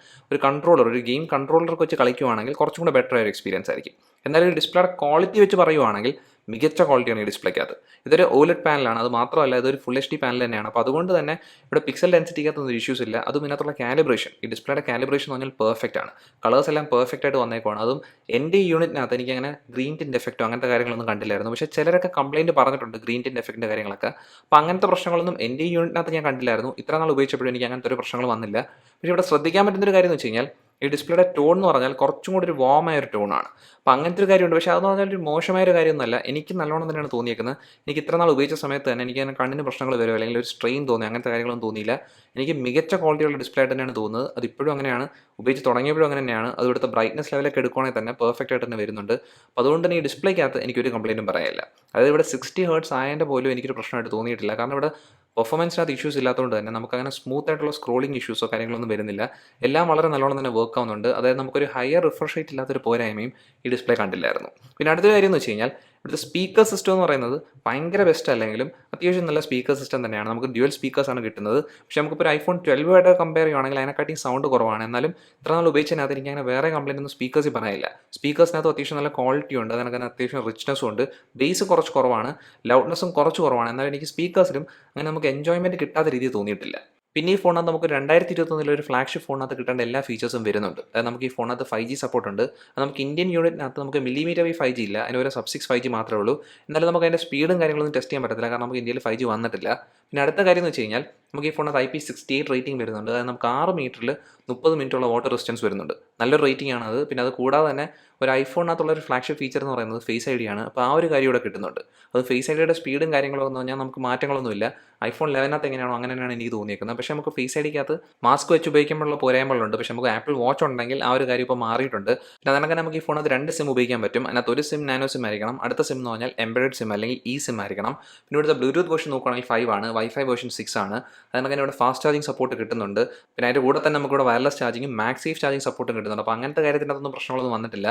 ഒരു ഗെയിം കൺട്രോളർക്ക് വെച്ച് കളിക്കുവാണെങ്കിൽ കുറച്ചും കൂടെ ബെറ്റർ ആയ ഒരു എക്സ്പീരിയൻസ് ആയിരിക്കും. എന്നാലും ഈ ഡിസ്പ്ലേയുടെ ക്വാളിറ്റി വെച്ച് പറയുവാണെങ്കിൽ മികച്ച ക്വാളിറ്റിയാണ് ഈ ഡിസ്പ്ലേക്കകത്ത്. ഇതൊരു OLED പാനലാണ്. അത് മാത്രമല്ല ഇതൊരു ഫുൾ HD പാനൽ തന്നെയാണ്. അപ്പോൾ അതുകൊണ്ട് തന്നെ ഇവിടെ പിക്സൽ ഡെൻസിറ്റിക്കകത്തൊന്നും ഇഷ്യൂസ് ഇല്ല. അതും ഇതിനകത്തുള്ള കാലിബ്രേഷൻ, ഈ ഡിസ്പ്ലേയുടെ കാലിബ്രേഷൻ എന്ന് പറഞ്ഞാൽ പെർഫെക്റ്റ് ആണ്. കളേഴ്സ് എല്ലാം പെർഫെക്റ്റ് ആയിട്ട് വന്നേക്കുവാണ്. അതും എൻ്റെ ഈ യൂണിറ്റിനകത്ത് എനിക്ക് അങ്ങനെ ഗ്രീൻ ടിൻ്റ് എഫക്റ്റോ അങ്ങനത്തെ കാര്യങ്ങളൊന്നും കണ്ടില്ലായിരുന്നു. പക്ഷേ ചിലരൊക്കെ കംപ്ലയിൻറ്റ് പറഞ്ഞിട്ടുണ്ട് ഗ്രീൻ ടിൻ്റ് എഫക്റ്റിൻ്റെ കാര്യങ്ങളൊക്കെ. അപ്പോൾ അങ്ങനത്തെ പ്രശ്നങ്ങളൊന്നും എൻ്റെ ഈ യൂണിറ്റിനകത്ത് ഞാൻ കണ്ടില്ലായിരുന്നു. ഇത്ര നാൾ ഉപയോഗിച്ചപ്പോഴും എനിക്ക് അങ്ങനത്തെ ഒരു പ്രശ്നങ്ങൾ വന്നില്ല. പക്ഷേ ഇവിടെ ശ്രദ്ധിക്കാൻ പറ്റുന്നൊരു കാര്യം എന്ന് വെച്ച് കഴിഞ്ഞാൽ ഈ ഡിസ്പ്ലേയുടെ ടോൺ എന്ന് പറഞ്ഞാൽ കുറച്ചും കൂടി ഒരു വാമായ ഒരു ടോണാണ്. അപ്പോൾ അങ്ങനത്തെ ഒരു കാര്യമുണ്ട്. പക്ഷേ അതെന്ന് പറഞ്ഞാൽ ഒരു മോശമായൊരു കാര്യമൊന്നുമല്ല. എനിക്ക് നല്ലോണം തന്നെയാണ് തോന്നിയേക്കുന്നത്. എനിക്ക് ഇത്ര നാൾ ഉപയോഗിച്ച സമയത്ത് തന്നെ എനിക്ക് അങ്ങനെ കണ്ണിന് പ്രശ്നങ്ങൾ വരുമോ അല്ലെങ്കിൽ ഒരു സ്ട്രെയിൻ തോന്നി അങ്ങനത്തെ കാര്യങ്ങളൊന്നും തോന്നിയില്ല. എനിക്ക് മികച്ച ക്വാളിറ്റിയുള്ള ഡിസ്പ്ലേ ആയിട്ട് തന്നെയാണ് തോന്നുന്നത്. അതിപ്പോഴും അങ്ങനെയാണ്, ഉപയോഗിച്ച് തുടങ്ങിയപ്പോഴും അങ്ങനെ തന്നെയാണ്. അത് ഇവിടുത്തെ ബ്രൈറ്റ്നസ് ലെവലൊക്കെ എടുക്കുകയാണെങ്കിൽ തന്നെ പെർഫെക്റ്റ് ആയിട്ട് തന്നെ വരുന്നുണ്ട്. അപ്പോൾ അതുകൊണ്ട് തന്നെ ഈ ഡിസ്പ്ലേക്കകത്ത് എനിക്കൊരു കംപ്ലയിൻറ്റും പറയാനില്ല. അതായത് ഇവിടെ 60 ഹെർട്സ് ആയതിൻ്റെ പോലും എനിക്കൊരു പ്രശ്നമായിട്ട് തോന്നിയിട്ടില്ല. കാരണം ഇവിടെ പെർഫോമൻസിനകത്ത് ഇഷ്യൂസ് ഇല്ലാത്തതുകൊണ്ട് തന്നെ നമുക്കങ്ങനെ സ്മൂത്ത് ആയിട്ടുള്ള സ്ക്രോളിംഗ് ഇഷ്യൂസോ കാര്യങ്ങളൊന്നും വരുന്നില്ല. എല്ലാം വളരെ നല്ലോണം തന്നെ വർക്ക് ആവുന്നുണ്ട്. അതായത് നമുക്കൊരു ഹയർ റിഫ്രഷ് റേറ്റ് ഇല്ലാത്തൊരു പോരായ്മയും ഈ ഡിസ്പ്ലേ കണ്ടില്ലായിരുന്നു. പിന്നെ അടുത്തൊരു കാര്യം എന്ന് വെച്ച് കഴിഞ്ഞാൽ ഇവിടുത്തെ സ്പീക്കർ സിസ്റ്റം എന്ന് പറയുന്നത് ഭയങ്കര ബെസ്റ്റ് അല്ലെങ്കിലും അത്യാവശ്യം നല്ല സ്പീക്കർ സിസ്റ്റം തന്നെയാണ്. നമുക്ക് ഡ്യുവൽ സ്പീക്കേഴ്സാണ് കിട്ടുന്നത്. പക്ഷേ നമുക്കിപ്പോൾ ഒരു iPhone 12 ആയിട്ട് കമ്പയർ ചെയ്യുകയാണെങ്കിൽ അതിനെക്കാട്ടിയും സൗണ്ട് കുറവാണ്. എന്നാലും ഇത്ര നാൾ ഉപയോഗിച്ചതിനകത്ത് എനിക്ക് അങ്ങനെ വേറെ കംപ്ലയിൻ്റ് ഒന്നും സ്പീക്കേഴ്സിൽ പറയാനില്ല. സ്പീക്കേഴ്സിനകത്ത് അത്യാവശ്യം നല്ല ക്വാളിറ്റി ഉണ്ട്, അതിനൊക്കെ അത്യാവശ്യം റിച്ച്നെസ്സും ഉണ്ട്. ബേസ് കുറച്ച് കുറവാണ്, ലൗഡ്നെസ്സും കുറച്ച് കുറവാണ്. എന്നാലും എനിക്ക് സ്പീക്കേഴ്സിലും അങ്ങനെ നമുക്ക് എൻജോയ്മെൻറ്റ് കിട്ടാത്ത രീതിയിൽ തോന്നിയിട്ടില്ല. പിന്നെ ഈ ഫോണിനകത്ത് നമുക്ക് 2021 ഒരു ഫ്ലാഗ്ഷിപ്പ് ഫോണിനകത്ത് കിട്ടേണ്ട എല്ലാ ഫീച്ചേഴ്സും വരുന്നുണ്ട്. അതായത് നമുക്ക് ഈ ഫോണിനകത്ത് 5G സപ്പോർട്ട് ഉണ്ട്. അത് നമുക്ക് ഇന്ത്യൻ യൂണിറ്റിനകത്ത് നമുക്ക് മില്ലിമീറ്റർ വേവ് 5G ഇല്ല, അതിന് ഒരു സബ് 6 5G മാത്രമേ ഉള്ളൂ. എന്നാലും നമുക്ക് അതിൻ്റെ സ്പീഡും കാര്യങ്ങളൊന്നും ടെസ്റ്റ് ചെയ്യാൻ പറ്റത്തില്ല, കാരണം നമുക്ക് ഇന്ത്യയിൽ 5G വന്നിട്ടില്ല. പിന്നെ അടുത്ത കാര്യം എന്ന് വെച്ച് കഴിഞ്ഞാൽ നമുക്ക് ഈ ഫോണിനകത്ത് IP68 റേറ്റിംഗ് വരുന്നുണ്ട്. അതായത് നമുക്ക് 6 മീറ്ററിൽ 30 മിനിറ്റുള്ള വാട്ടർ റെസിസ്റ്റൻസ് വരുന്നുണ്ട്. നല്ലൊരു റേറ്റിംഗ് ആണ് അത്. പിന്നെ അത് കൂടാതെ തന്നെ ഒരു ഐഫോണിനകത്തുള്ള ഒരു ഫ്ലാഗ്ഷിപ്പ് ഫീച്ചർ എന്ന് പറയുന്നത് ഫേസ് ID ആണ്. അപ്പോൾ ആ ഒരു കാര്യം ഇവിടെ കിട്ടുന്നുണ്ട്. അത് ഫേസ് IDയുടെ സ്പീഡും കാര്യങ്ങളൊക്കെ എന്ന് പറഞ്ഞാൽ നമുക്ക് മാറ്റങ്ങളൊന്നുമില്ല. iPhone 11 എങ്ങനെയാണോ അങ്ങനെ തന്നെയാണ് എനിക്ക് തോന്നിയേക്കുന്നത്. പക്ഷേ നമുക്ക് ഫേസ് IDക്കകത്ത് മാസ്ക് വെച്ച് ഉപയോഗിക്കുമ്പോഴുള്ള പോരായ്മകളുണ്ട്. പക്ഷേ നമുക്ക് ആപ്പിൾ വാച്ച് ഉണ്ടെങ്കിൽ ആ ഒരു കാര്യം ഇപ്പോൾ മാറിയിട്ടുണ്ട്. പിന്നെ അതിനൊക്കെ നമുക്ക് ഈ ഫോണിനകത്ത് 2 സിം ഉപയോഗിക്കാൻ പറ്റും. അതിനകത്ത് ഒരു സിം നാനോ സിം ആയിരിക്കണം, അടുത്ത സിം എന്ന് പറഞ്ഞാൽ എംബഡഡ് സിം അല്ലെങ്കിൽ ഇ സിം ആയിരിക്കണം. പിന്നെ ഇവിടുത്തെ ബ്ലൂടൂത്ത് വേർഷൻ നോക്കുകയാണെങ്കിൽ 5 ആണ്, വൈഫൈ വേർഷൻ 6 ആണ്. അതിനൊക്കെ ഇവിടെ ഫാസ്റ്റ് ചാർജിങ് സപ്പോർട്ട് കിട്ടുന്നുണ്ട്. പിന്നെ അതിൻ്റെ കൂടെ തന്നെ നമുക്കിവിടെ വയർലെസ് ചാർജിങ്ങും മാക്സേഫ് ചാർജിങ് സപ്പോർട്ടും കിട്ടുന്നുണ്ട്. അപ്പോൾ അങ്ങനത്തെ കാര്യത്തിനകത്തൊന്നും പ്രശ്നങ്ങളൊന്നും വന്നിട്ടില്ല.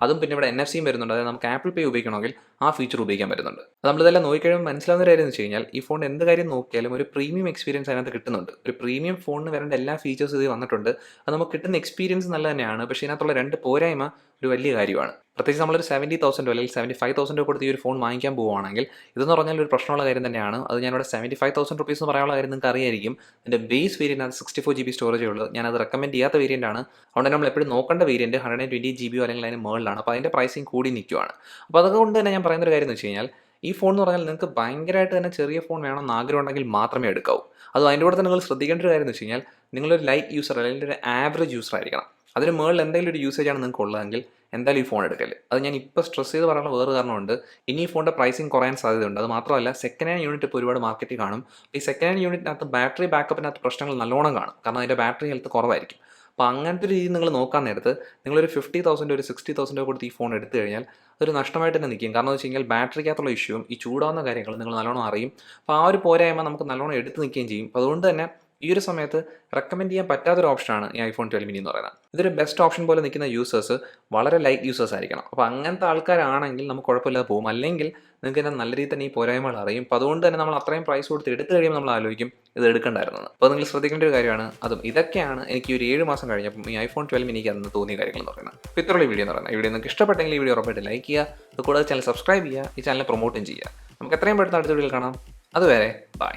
അതും പിന്നെ ഇവിടെ NFC വരുന്നുണ്ട്. അതായത് നമുക്ക് ആപ്പിൾ പേ ഉപയോഗിക്കണമെങ്കിൽ ആ ഫീച്ചർ ഉപയോഗിക്കാൻ പറ്റുന്നുണ്ട്. നമ്മളിതെല്ലാം നോക്കിക്കഴിയുമ്പോൾ മനസ്സിലാവുന്ന കാര്യം എന്ന് വെച്ച് കഴിഞ്ഞാൽ ഈ ഫോൺ എന്ത് കാര്യം നോക്കിയാലും ഒരു പ്രീമിയം എക്സ്പീരിയൻസ് അതിനകത്ത് കിട്ടുന്നുണ്ട്. ഒരു പ്രീമിയം ഫോണിന് വരേണ്ട എല്ലാ ഫീച്ചേഴ്സും ഇത് വന്നിട്ടുണ്ട്. അത് നമുക്ക് കിട്ടുന്ന എക്സ്പീരിയൻസ് നല്ല തന്നെയാണ്. പക്ഷേ ഇതിനകത്തുള്ള 2 പോരായ്മ ഒരു വലിയ കാര്യമാണ്. പ്രത്യേകിച്ച് നമ്മളൊരു 70,000 അല്ലെങ്കിൽ 75,000 കൊടുത്ത് ഈ ഒരു ഫോൺ വാങ്ങിക്കാൻ പോവുകയാണെങ്കിൽ ഇതെന്ന് പറഞ്ഞാൽ ഒരു പ്രശ്നമുള്ള കാര്യം തന്നെയാണ്. അത് ഞാനിവിടെ 75,000 റുപ്പീസ് എന്ന് പറയാനുള്ള കാര്യം നിങ്ങൾക്ക് അറിയായിരിക്കും. എൻ്റെ ബേസ് വേരിയൻ്റ് അത് 64 GB സ്റ്റോറേജേ ഉള്ളൂ. ഞാനത് റെക്കമെൻഡ് ചെയ്യാത്ത വേരിയൻ്റ് ആണ്. അതുകൊണ്ട് നമ്മൾ എപ്പോഴും നോക്കേണ്ട വേരിയൻറ്റ് 120 GB അല്ലെങ്കിൽ അതിന് മുകളിലാണ്. അപ്പോൾ അതിൻ്റെ പ്രൈസിങ് കൂടി നിൽക്കുകയാണ്. അപ്പോൾ അതുകൊണ്ട് തന്നെ ഞാൻ പറയുന്നൊരു കാര്യം എന്ന് വെച്ച് കഴിഞ്ഞാൽ ഈ ഫോൺ എന്ന് പറഞ്ഞാൽ നിങ്ങൾക്ക് ഭയങ്കരമായിട്ട് തന്നെ ചെറിയ ഫോൺ വേണമെന്ന് ആഗ്രഹം ഉണ്ടെങ്കിൽ മാത്രമേ എടുക്കാവൂ. അത് അതിൻ്റെ കൂടെ തന്നെ നിങ്ങൾ ശ്രദ്ധിക്കേണ്ട ഒരു കാര്യം എന്ന് വെച്ച് കഴിഞ്ഞാൽ നിങ്ങളൊരു ലൈറ്റ് യൂസർ അല്ലെങ്കിൽ ഒരു ആവറേജ് യൂസർ ആയിരിക്കണം. അതിന് മുകളിൽ എന്തെങ്കിലും ഒരു യൂസേജാണ് നിങ്ങൾക്ക് ഉള്ളതെങ്കിൽ എന്തായാലും ഈ ഫോൺ എടുക്കല്. അത് ഞാൻ ഇപ്പോൾ സ്ട്രെസ് ചെയ്ത് പറയാനുള്ള വേറെ കാരണമുണ്ട്. ഇനി ഈ ഫോണിൻ്റെ പ്രൈസിങ് കുറയാൻ സാധ്യതയുണ്ട്. അത് മാത്രമല്ല സെക്കൻഡ് ഹാൻഡ് യൂണിറ്റ് ഇപ്പോൾ ഒരുപാട് മാർക്കറ്റിൽ കാണും. ഈ സെക്കൻഡ് ഹാൻഡ് യൂണിറ്റിനകത്ത് ബാറ്ററി ബാക്കപ്പിനകത്ത് പ്രശ്നങ്ങൾ നല്ലോണം കാണും, കാരണം അതിൻ്റെ ബാറ്ററി ഹെൽത്ത് കുറവായിരിക്കും. അപ്പോൾ അങ്ങനത്തെ ഒരു രീതി നിങ്ങൾ നോക്കാൻ നേരത്ത് നിങ്ങളൊരു 50,000 ഒരു 60,000 കൊടുത്ത് ഈ ഫോൺ എടുത്തു കഴിഞ്ഞാൽ അതൊരു നഷ്ടമായിട്ട് തന്നെ നിൽക്കും. കാരണം എന്ന് വെച്ച് കഴിഞ്ഞാൽ ബാറ്ററിക്കകത്തുള്ള ഇഷ്യൂവും ഈ ചൂടാവുന്ന കാര്യങ്ങൾ നിങ്ങൾ നല്ലോണം അറിയും. അപ്പോൾ ആ ഒരു പോരായ്മ നമുക്ക് നല്ലോണം എടുത്ത് നിൽക്കുകയും ചെയ്യും. അപ്പോൾ അതുകൊണ്ട് തന്നെ ഈ ഒരു സമയത്ത് റെക്കമെൻഡ് ചെയ്യാൻ പറ്റാത്തൊരു ഓപ്ഷനാണ് ഈ iPhone 12 mini എന്ന് പറയുന്നത്. ഇതൊരു ബെസ്റ്റ് ഓപ്ഷൻ പോലെ നിൽക്കുന്ന യൂസേഴ്സ് വളരെ ലൈറ്റ് യൂസേഴ്സ് ആയിരിക്കണം. അപ്പോൾ അങ്ങനത്തെ ആൾക്കാരാണെങ്കിൽ നമുക്ക് കുഴപ്പമില്ലാതെ പോകും. അല്ലെങ്കിൽ നിങ്ങൾക്ക് തന്നെ നല്ല രീതിയിൽ തന്നെ ഈ പോരായ്മകൾ അറിയും. അപ്പോൾ അതുകൊണ്ട് തന്നെ നമ്മൾ അത്രയും പ്രൈസ് കൊടുത്ത് എടുത്തു കഴിയുമ്പോൾ നമ്മൾ ആലോചിക്കും ഇത് എടുക്കേണ്ടായിരുന്നത്. അപ്പോൾ നിങ്ങൾ ശ്രദ്ധിക്കേണ്ട ഒരു കാര്യമാണ് അതും. ഇതൊക്കെയാണ് എനിക്ക് ഒരു 7 മാസം കഴിഞ്ഞപ്പം ഈ iPhone 12 miniക്ക് അന്ന് തോന്നിയ കാര്യങ്ങൾ എന്ന് പറയുന്നത്. അപ്പോൾ ഇത്രയുള്ള വീഡിയോ എന്ന് പറയുന്നത്. ഈ വീഡിയോ നിങ്ങൾക്ക് ഇഷ്ടപ്പെട്ടെങ്കിൽ ഈ വീഡിയോ ഉറപ്പായിട്ട് ലൈക്ക് ചെയ്യുക. അതുകൂടാതെ ചാനൽ സബ്സ്ക്രൈബ് ചെയ്യുക. ഈ ചാനൽ പ്രൊമോട്ടും ചെയ്യുക. നമുക്ക് എത്രയും പെട്ടെന്ന് അടുത്ത വീഡിയോയിൽ കാണാം. അതുവരെ ബൈ.